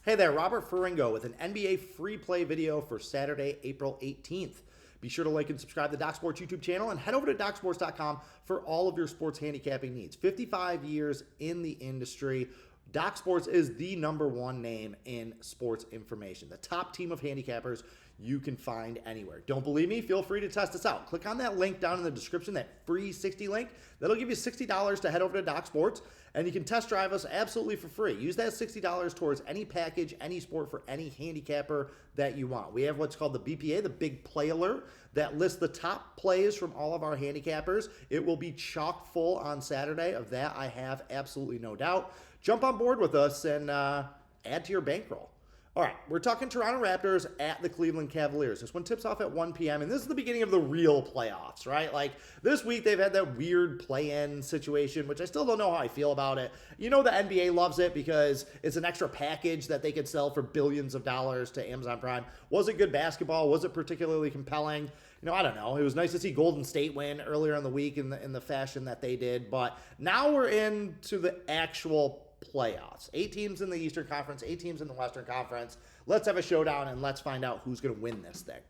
Hey there, Robert Ferringo with an NBA free play video for Saturday, April 18th. Be sure to like and subscribe to the DocSports YouTube channel and head over to DocSports.com for all of your sports handicapping needs. 55 years in the industry. DocSports is the #1 name in sports information. The top team of handicappers you can find anywhere. Don't believe me? Feel free to test us out. Click on that link down in the description, that free 60 link. That'll give you $60 to head over to DocSports, and you can test drive us absolutely for free. Use that $60 towards any package, any sport for any handicapper that you want. We have what's called the BPA, the Big Play Alert, that lists the top plays from all of our handicappers. It will be chock full on Saturday. Of that, I have absolutely no doubt. Jump on board with us and add to your bankroll. All right, we're talking Toronto Raptors at the Cleveland Cavaliers. This one tips off at 1 p.m., and this is the beginning of the real playoffs, right? Like, this week they've had that weird play-in situation, which I still don't know how I feel about it. You know the NBA loves it because it's an extra package that they could sell for billions of dollars to Amazon Prime. Was it good basketball? Was it particularly compelling? I don't know. It was nice to see Golden State win earlier in the week in the fashion that they did, but now we're into the actual playoffs. 8 teams in the Eastern Conference, 8 teams in the Western Conference. Let's have a showdown and let's find out who's going to win this thing.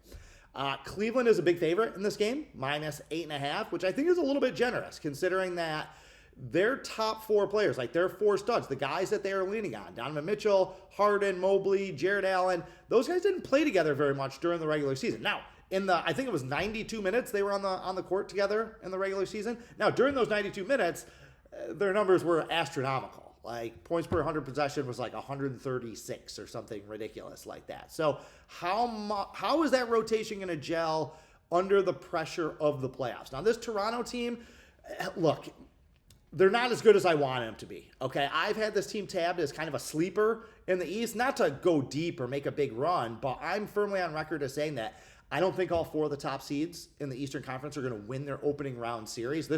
Cleveland is a big favorite in this game, -8.5, which I think is a little bit generous considering that their top 4 players, like their 4 studs, the guys that they are leaning on, Donovan Mitchell, Harden, Mobley, Jared Allen, those guys didn't play together very much during the regular season. Now, I think it was 92 minutes they were on the court together in the regular season. Now, during those 92 minutes, their numbers were astronomical. Like, points per 100 possession was like 136 or something ridiculous like that. So how is that rotation going to gel under the pressure of the playoffs? Now, this Toronto team, look, they're not as good as I want them to be, okay? I've had this team tabbed as kind of a sleeper in the East, not to go deep or make a big run, but I'm firmly on record as saying that I don't think all 4 of the top seeds in the Eastern Conference are going to win their opening round series.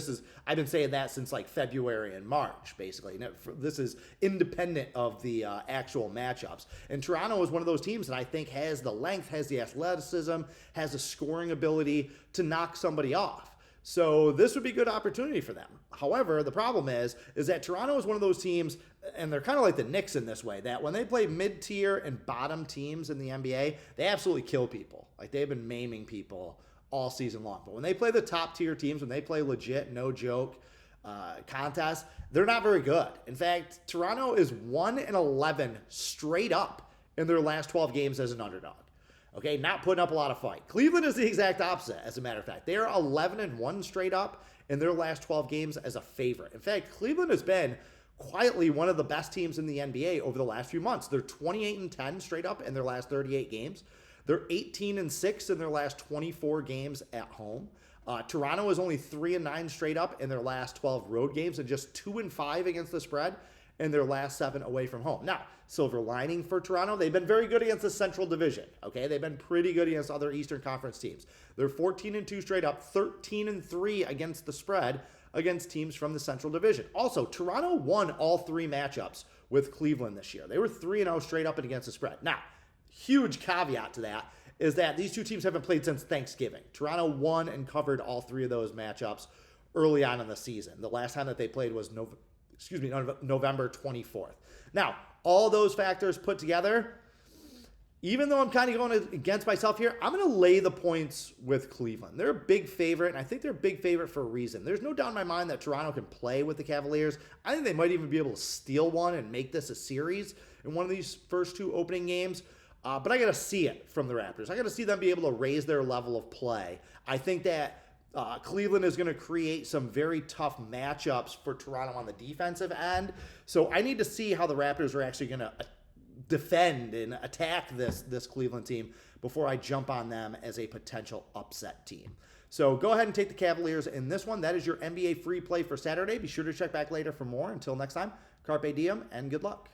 I've been saying that since like February and March, basically. This is independent of the actual matchups. And Toronto is one of those teams that I think has the length, has the athleticism, has the scoring ability to knock somebody off. So this would be a good opportunity for them. However, the problem is that Toronto is one of those teams, and they're kind of like the Knicks in this way, that when they play mid-tier and bottom teams in the NBA, they absolutely kill people. Like, they've been maiming people all season long. But when they play the top-tier teams, when they play legit, no-joke contests, they're not very good. In fact, Toronto is 1-11 straight up in their last 12 games as an underdog. Okay, not putting up a lot of fight. Cleveland is the exact opposite, as a matter of fact. They are 11-1 straight up in their last 12 games as a favorite. In fact, Cleveland has been quietly one of the best teams in the NBA over the last few months. They're 28-10 straight up in their last 38 games. They're 18-6 in their last 24 games at home. Toronto is only 3-9 straight up in their last 12 road games and just 2-5 against the spread in their last 7 away from home. Now, silver lining for Toronto, they've been very good against the Central Division, okay? They've been pretty good against other Eastern Conference teams. They're 14-2 straight up, 13-3 against the spread against teams from the Central Division. Also, Toronto won all 3 matchups with Cleveland this year. They were 3-0 straight up and against the spread. Now, huge caveat to that is that these 2 teams haven't played since Thanksgiving. Toronto won and covered all 3 of those matchups early on in the season. The last time that they played was November 24th. Now, all those factors put together, even though I'm kind of going against myself here, I'm going to lay the points with Cleveland. They're a big favorite, and I think they're a big favorite for a reason. There's no doubt in my mind that Toronto can play with the Cavaliers. I think they might even be able to steal one and make this a series in one of these first 2 opening games. But I got to see it from the Raptors. I got to see them be able to raise their level of play. I think that Cleveland is going to create some very tough matchups for Toronto on the defensive end. So I need to see how the Raptors are actually going to defend and attack this Cleveland team before I jump on them as a potential upset team. So go ahead and take the Cavaliers in this one. That is your NBA free play for Saturday. Be sure to check back later for more. Until next time, carpe diem and good luck.